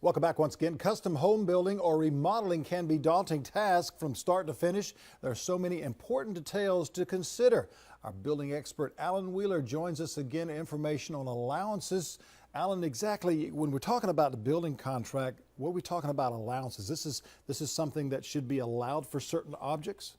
Welcome back once again. Custom home building or remodeling can be a daunting task from start to finish. There are so many important details to consider. Our building expert Alan Wheeler joins us again. Information on allowances. Alan, exactly when we're talking about the building contract, what are we talking about allowances? This is something that should be allowed for certain objects?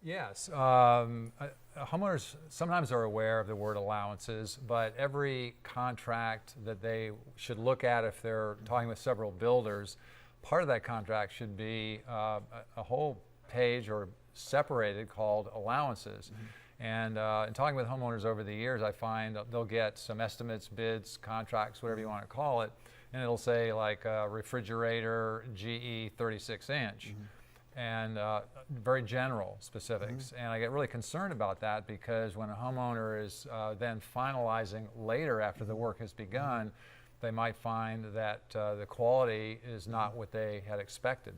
Yes, homeowners sometimes are aware of the word allowances, but every contract that they should look at if they're talking with several builders, part of that contract should be a whole page or separated called allowances. And in talking with homeowners over the years, I find they'll get some estimates, bids, contracts, whatever you want to call it, and it'll say like refrigerator GE 36-inch. And very general specifics. And I get really concerned about that because when a homeowner is then finalizing later after the work has begun, they might find that the quality is not what they had expected.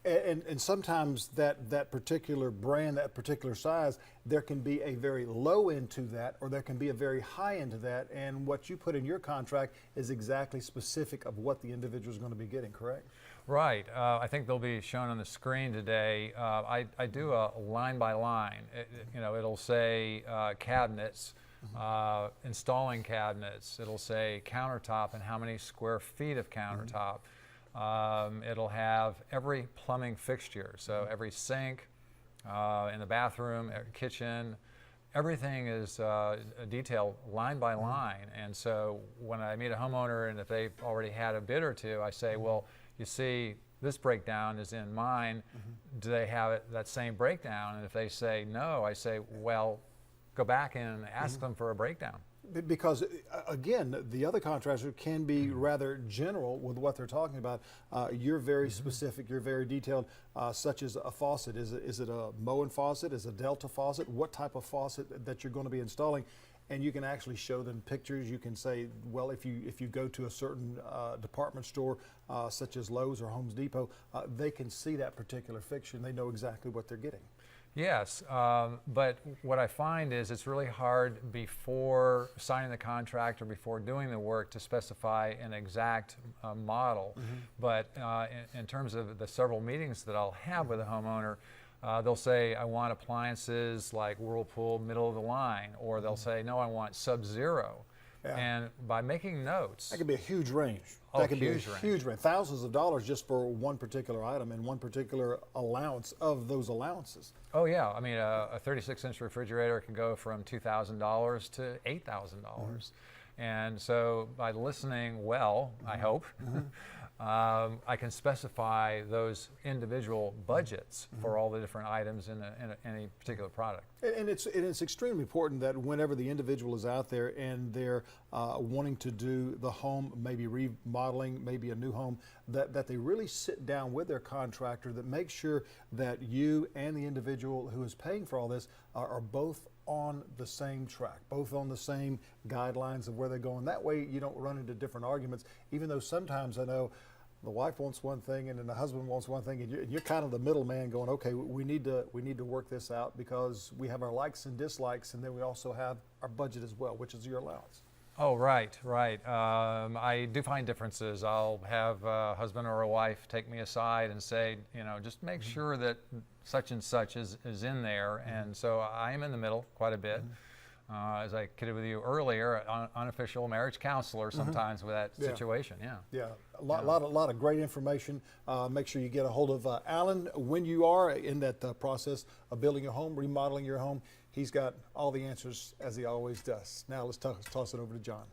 And sometimes that particular brand, that particular size, there can be a very low end to that, or there can be a very high end to that. And what you put in your contract is exactly specific of what the individual is going to be getting, correct? Right. I think they'll be shown on the screen today. I do a line by line. It'll say cabinets, installing cabinets. It'll say countertop and how many square feet of countertop. It'll have every plumbing fixture, so every sink in the bathroom, kitchen, everything is detailed line by line. And so when I meet a homeowner and if they've already had a bid or two, I say, well, you see, this breakdown is in mine. Do they have that same breakdown? And if they say no, I say, well, go back and ask them for a breakdown. Because again, the other contractor can be rather general with what they're talking about. You're very specific, you're very detailed, such as a faucet. Is it a Moen faucet? Is it a Delta faucet? What type of faucet that you're going to be installing? And you can actually show them pictures. You can say, well, if you go to a certain department store, such as Lowe's or Home Depot, they can see that particular fixture and they know exactly what they're getting. Yes, but what I find is it's really hard before signing the contract or before doing the work to specify an exact model. But in terms of the several meetings that I'll have with a homeowner, they'll say, I want appliances like Whirlpool, middle of the line, or they'll say, no, I want Sub-Zero. Yeah. And by making notes. That could be a huge range. That could be a huge range. Thousands of dollars just for one particular item and one particular allowance of those allowances. Oh yeah, I mean a 36-inch refrigerator can go from $2,000 to $8,000. And so by listening well, I hope, I can specify those individual budgets for all the different items in any particular product. And it's extremely important that whenever the individual is out there and they're wanting to do the home, maybe remodeling, maybe a new home, that they really sit down with their contractor, that make sure that you and the individual who is paying for all this are both on the same track, both on the same guidelines of where they're going. That way you don't run into different arguments, even though sometimes I know the wife wants one thing and then the husband wants one thing, and you're kind of the middleman going, okay, we need to work this out because we have our likes and dislikes, and then we also have our budget as well, which is your allowance. Oh, right. I do find differences. I'll have a husband or a wife take me aside and say, just make sure that such and such is in there. And so I am in the middle quite a bit. As I kidded with you earlier, unofficial marriage counselor sometimes with that situation. Yeah, a lot of great information. Make sure you get a hold of Alan when you are in that process of building a home, remodeling your home. He's got all the answers, as he always does. Now let's toss it over to John.